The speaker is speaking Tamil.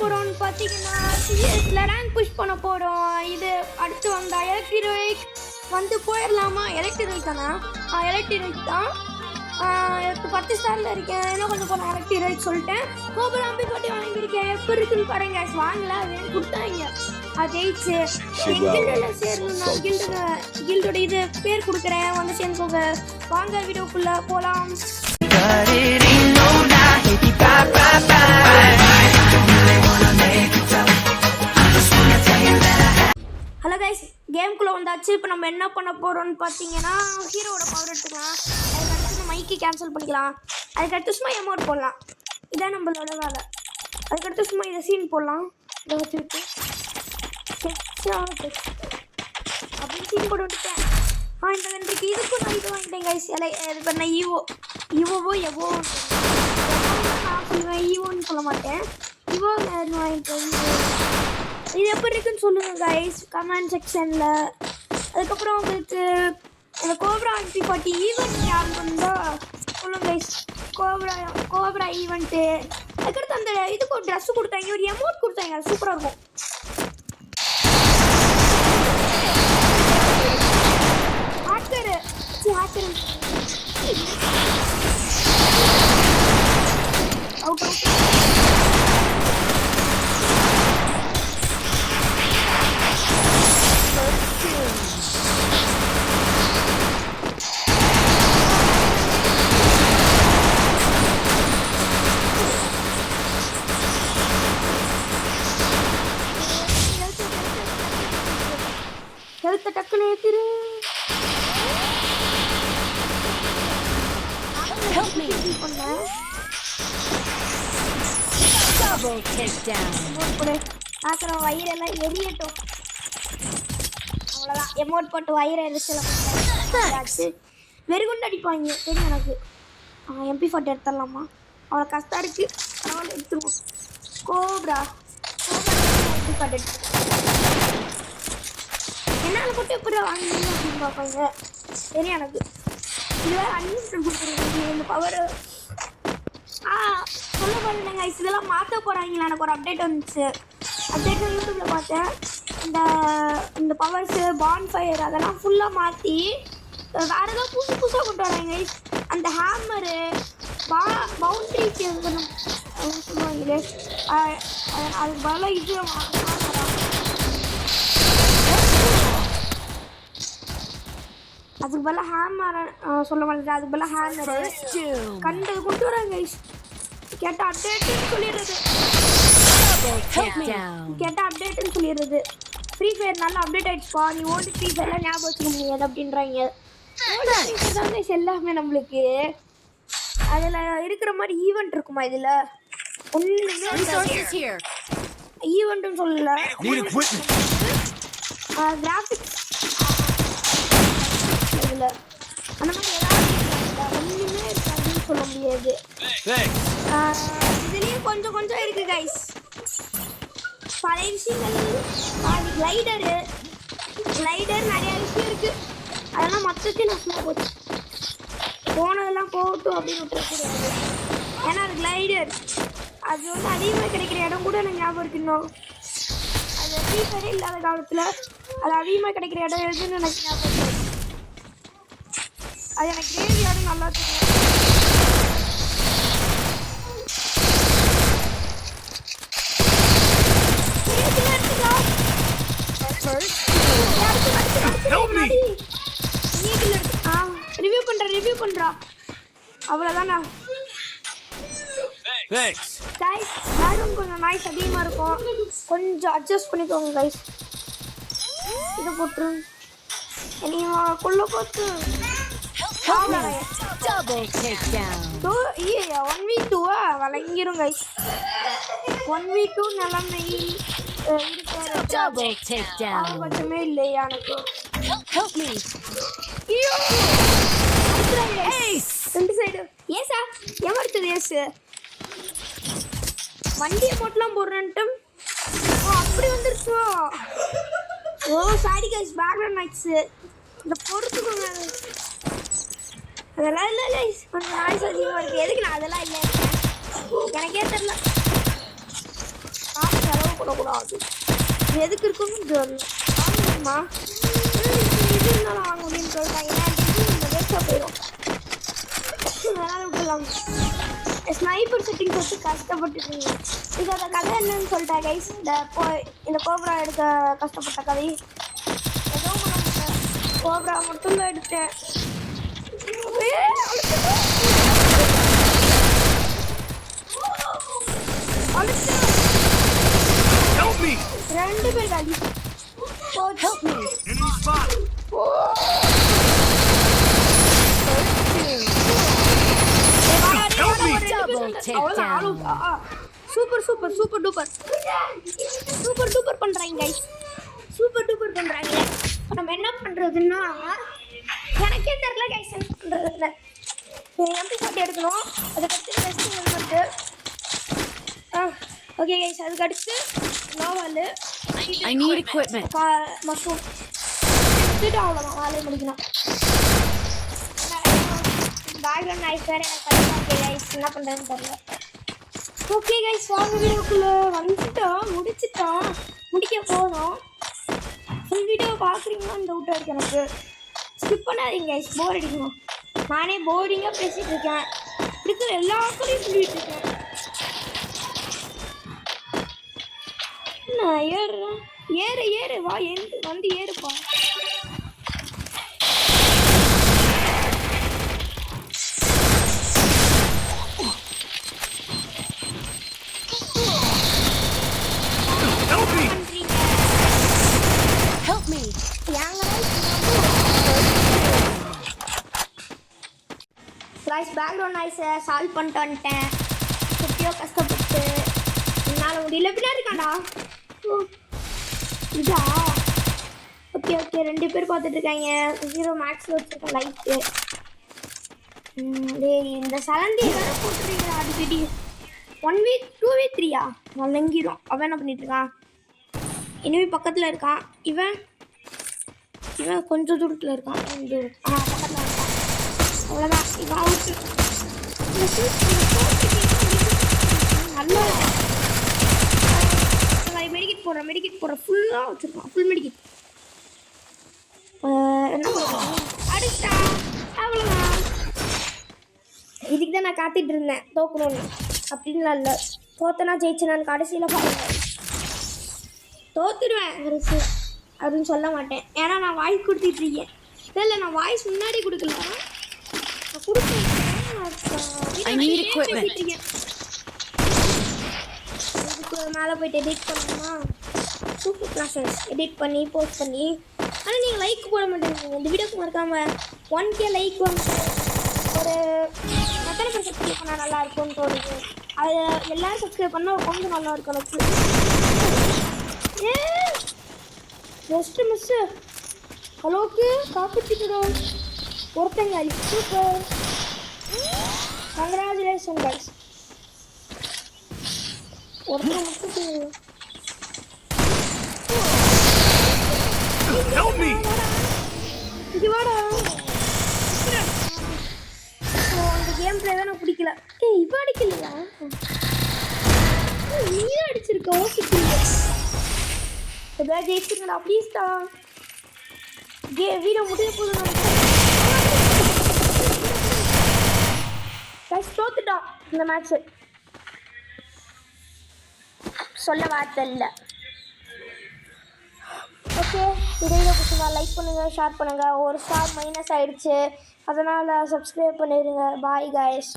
போகிறோம்னு பார்த்தீங்கன்னா சிஎஸ்ல ரேங்க் புஷ் பண்ண போகிறோம். இது அடுத்து வந்தா எலக்ட்ரிக் வந்து போயிடலாமா? எலக்ட்ரிக் தானா? எலக்ட்ரிக் தான். இப்போ 10 ஸ்டாரில் இருக்கேன். இன்னும் கொஞ்சம் போன எலக்ட்ரிக் சொல்லிட்டேன். கோபுரம் அம்பி போட்டி வாங்கியிருக்கேன். எப்படி இருக்குன்னு பாருங்க. வாங்கல வேணும் கொடுத்தாங்க. அது ஜெயிச்சு கில்டில் சேரணும். கில்டோட இது பேர் கொடுக்குறேன். வந்து சேர்ந்துக்கோங்க. வாங்க வீடியோக்குள்ளே போகலாம். ஹலோ கைஸ், கேம்குள்ளே வந்தாச்சு. இப்போ நம்ம என்ன பண்ண போகிறோம்னு பார்த்தீங்கன்னா ஹீரோட பவர் எடுத்துக்கலாம். அதுக்கடுத்து மைக்கை கேன்சல் பண்ணிக்கலாம். அதுக்கடுத்து சும்மா எமௌண்ட் போடலாம். இதான் நம்மளோட வேலை. அதுக்கடுத்து சும்மா இதை சீன் போடலாம். இதை வச்சுக்கிட்டு அப்படின்னு சீன் போட்டு விட்டுட்டேன். இந்த கண்ட்ரிக்கு இதுக்கும் நான் இது வாங்கிட்டேன் கைஸ். இது பண்ண ஈவோவோ எவோ நான் சொல்லுவேன். ஈவோன்னு சொல்ல மாட்டேன். ஈவோ வாங்கிட்டேன். இது எப்படி இருக்குன்னு சொல்லுங்கள் கைஸ் கமெண்ட் செக்ஷனில். அதுக்கப்புறம் உங்களுக்கு இந்த கோப்ரா MP40 ஈவெண்ட் யார் வந்தா சொல்லுங்கள் கைஸ். Cobra event. அதுக்கடுத்து அந்த இதுக்கு ஒரு ட்ரெஸ்ஸு கொடுத்தாங்க, ஒரு எமௌண்ட் கொடுத்தாங்க. அது சூப்பராக இருக்கும். ஹெல்த்தை டக்குன்னு ஏற்றிரு. ஆக்கிற வயிறெல்லாம் எரியட்டும். அவ்வளோதான். எமௌண்ட் போட்டு வயிறை எரிச்சலாச்சு. வெறுகுண்டு அடிப்பாங்க தெரியும் எனக்கு. MP40 எடுத்துடலாமா? அவ்வளோ கஷ்டம் இருக்குது. அதனால எடுத்துருவோம். கோப்ரா MP40 எடுத்து என்னால் போட்டு எப்படி வாங்கினீங்க அப்படின்னு பார்ப்பாங்க தெரியும் எனக்கு. இது வேறு அன்லிமிட்டட் கொடுத்துருக்கீங்க. இந்த பவர் சொல்ல பாருங்க. இதெல்லாம் மாற்ற போகிறாங்களா? எனக்கு ஒரு அப்டேட் வந்துச்சு. அப்டேட் யூடியூப்பில் பார்த்தேன். இந்த பவர்ஸு பான்ஃபயர் அதெல்லாம் ஃபுல்லாக மாற்றி வேறு ஏதோ புதுசாக கொண்டு வராங்க. அந்த ஹேமரு பவுண்ட்ரிக்கு சொல்லுவாங்களே அதுக்கு பதிலாக இது அதுக்கு பதிலாக ஹேமர் சொல்ல மாட்டேன். அதுக்கு பதிலாக ஹேமர் கண்டது கொண்டு வராங்க. கேட்டால் அப்டேட்டுன்னு சொல்லிடுறது. ஃப்ரீ ஃபயர் நல்லா அப்டேட் ஆகிடுச்சுப்பா. நீ ஓல்டு ஃப்ரீ ஃபயர்லாம் ஞாபகம் வச்சுக்க முடியாது அப்படின்றாங்க. எல்லாமே நம்மளுக்கு அதில் இருக்கிற மாதிரி ஈவெண்ட் இருக்குமா? இதில் ஒன்றுமே ஈவெண்ட்டுன்னு சொல்லல. கிராஃபிக்ஸ் இதில் அந்த மாதிரி ஏதாவது ஒன்றுமே இருக்காதுன்னு சொல்ல முடியாது. இதுலேயும் கொஞ்சம் கொஞ்சம் இருக்குது கைஸ். பழைய விஷயங்கள் கிளைடர் நிறையா விஷயம் இருக்குது. அதெல்லாம் மொத்தத்தையும் நான் சும்மா போச்சு போனதெல்லாம் போகட்டும் அப்படின்னு விட்டுறக்கூடாது. ஏன்னா அது கிளைடர் அது வந்து அதிகமாக கிடைக்கிற இடம் கூட எனக்கு ஞாபகம் இருக்கு. இன்னும் அது ஃப்ரீஃபயரே இல்லாத காலத்தில் அது அதிகமாக கிடைக்கிற இடம் எதுன்னு எனக்கு ஞாபகம் இருக்கு. அது எனக்கு கிரேவி யாரும் நல்லா தெரியும். ரிவ்யூ பண்றா அவ்வளோதானா? கைஸ் பேக்ரவுண்ட் கொஞ்சம் நாய்ஸ் அதிகமாக இருக்கும். கொஞ்சம் அட்ஜஸ்ட் பண்ணிக்கோங்க கைஸ். இதை போட்டுரு கொள்ள பார்த்து 1v2 வழங்கிரும் கைஸ். 1v2 நிலைமை பட்சமே இல்லையா எனக்கு. ரெண்டு சைடு ஏசா ஏமாடுத்தது. ஏசு வண்டியை போட்டுலாம் போடுறேன்ட்டு அப்படி வந்துருச்சோ. சாரி கைஸ் பேக்ரவுண்ட் நாய்ஸு இந்த பொறுத்துக்கோங்க. அதெல்லாம் இல்லை கொஞ்சம் நாய்ஸ் அதிகமாக இருக்குது. எதுக்கு நான் அதெல்லாம் இல்லை எனக்கே தெரியல. போடக்கூடாது. எதுக்கு இருக்குன்னு தெரியல. வாங்கணுமா இது இருந்தாலும் வாங்க அப்படின்னு சொல்லிட்டாங்க. இந்த வேஸ்ட்டாக போயிடும். அதனால் விட்டுலாம். ஸ்னைப்பர் செட்டிங்ஸ் வச்சு கஷ்டப்பட்டுருக்கீங்க. இதோட கதை என்னன்னு சொல்லிட்டேன் கைஸ். இந்த கோப்ரா எடுக்க கஷ்டப்பட்ட கதை எதுவும் பண்ண மாட்டேன். கோப்ரா மட்டும்தான் எடுத்தேன். ரெண்டு பேர் காலி. Super super super duper super duper பண்றாங்க கைஸ். சூப்பர் டூப்பர் பண்றாங்க. நம்ம என்ன பண்றதுன்னா எனக்கே தெரியல கைஸ் என்ன பண்றதுல. எம்பி போட்டு எடுக்கணும். அதுக்கடுத்து ரெஸ்டிங் வந்துட்டு ஓகே கைஸ். அதுக்கடுத்து நோவால் I need equipment. மஷ்ரூம் எடுத்துட்டு அவ்வளோதான் வேலையை முடிக்கணும். பேக்ரவுண்ட் நாய்ஸ் வேறு எனக்கு கண்டிப்பாக கைஸ் என்ன பண்ணுறதுன்னு தெரியல. ஓகே கைஸ் வாங்க வீடியோக்குள்ளே வந்துட்டோம். முடிக்க போகணும். ஃபுல் வீடியோ பார்க்குறீங்களான்னு டவுட்டாக இருக்குது எனக்கு. ஸ்கிப் பண்ணாதீங்க கைஸ், போர் அடிக்கணும். நானே போரிங்காக பேசிகிட்டு இருக்கேன். இருக்கிற எல்லாத்துலேயும் சொல்லிகிட்டு இருக்கேன். நான் ஏறுறேன். ஏறு வா வந்து ஏறுப்பா. Help me. கைஸ் பேக்ரவுண்ட் நாய்ஸை சால்வ் பண்ணிட்டு வந்துட்டேன். எப்படியோ கஷ்டப்பட்டு என்னால் முடியல. பின்னாடி இருக்காண்டா. இதா ஓகே ஓகே. 2 பேர் பார்த்துட்டு இருக்காங்க. 0 மேக்ஸ் வச்சுருக்கேன் லைட்டு. இந்த சலந்தி வேறு போட்டுருக்கீங்களா அடிக்கடி. 1v 2v3யா வழங்கிடும். அவன் என்ன பண்ணிட்டு இருக்கான்? இனிமே பக்கத்தில் இருக்கான். இவன் கொஞ்சம் தூரத்தில் இருக்கான். பக்கத்தில் இருக்கான். அவ்வளோதான். இவன் அவுட்டு. நல்லா மெடிக்கெட் போடுறேன். ஃபுல்லாக வச்சுருக்கான். ஃபுல் மெடிக்கெட். என்ன பண்ணுறேன்? அடிச்சா அவ்வளோதான். இதுக்கு தான் நான் காத்துட்டு இருந்தேன் தோக்கணும்னு. அப்படின்லாம் இல்லை. தோத்தனா ஜெயிச்சனான்னு கடைசியில் பாருங்க. தோத்துடுவேன் அரசு அப்படின்னு சொல்ல மாட்டேன். ஏன்னா நான் வாய்ஸ் கொடுத்துட்டு இருக்கேன். இல்லை நான் வாய்ஸ் முன்னாடி கொடுக்கல. நான் கொடுப்பேன். இதுக்கு மேலே போய்ட்டு எடிட் பண்ணணுமா? சூப்பர் கிளாஸஸ் எடிட் பண்ணி போஸ்ட் பண்ணி. ஆனால் நீங்கள் லைக் போட மாட்டேங்க. இந்த வீடியோக்கு மறக்காமல் 1K லைக் வந்து ஒரு எத்தனை பேர் சப்ஸ்கிரைப் பண்ணால் நல்லா இருக்கும்னு தோணுது. அது எல்லோரும் சப்ஸ்கிரைப் பண்ணால் கொஞ்சம் நல்லா இருக்கும் எனக்கு. ஜஸ்ட்டு மிஸ்ஸு ஹலோக்கு காப்பிச்சிட்டோம் ஒருத்தங்க. Super congratulation guys. ஒருத்தங்க முடிச்சுட்டு இங்கே வாடா. அந்த கேம் பிளே தான் நான் பிடிக்கல. இப்போ அடிக்கலையா? நீதான் அடிச்சிருக்க. ஓசிக்கல எதாவது ஜெயிச்சிருக்கா ப்ளீஸ்டா. வீடியோ முடிய போதும். தோத்துட்டான் இந்த மேட்ச்சு. சொல்ல வார்த்தை இல்லை. ஓகே வீடியோ பிடிச்சிருந்தா லைக் பண்ணுங்கள், ஷேர் பண்ணுங்கள். ஒரு ஸ்டார் மைனஸ் ஆகிடுச்சு, அதனால் சப்ஸ்கிரைப் பண்ணிடுங்க. Bye guys.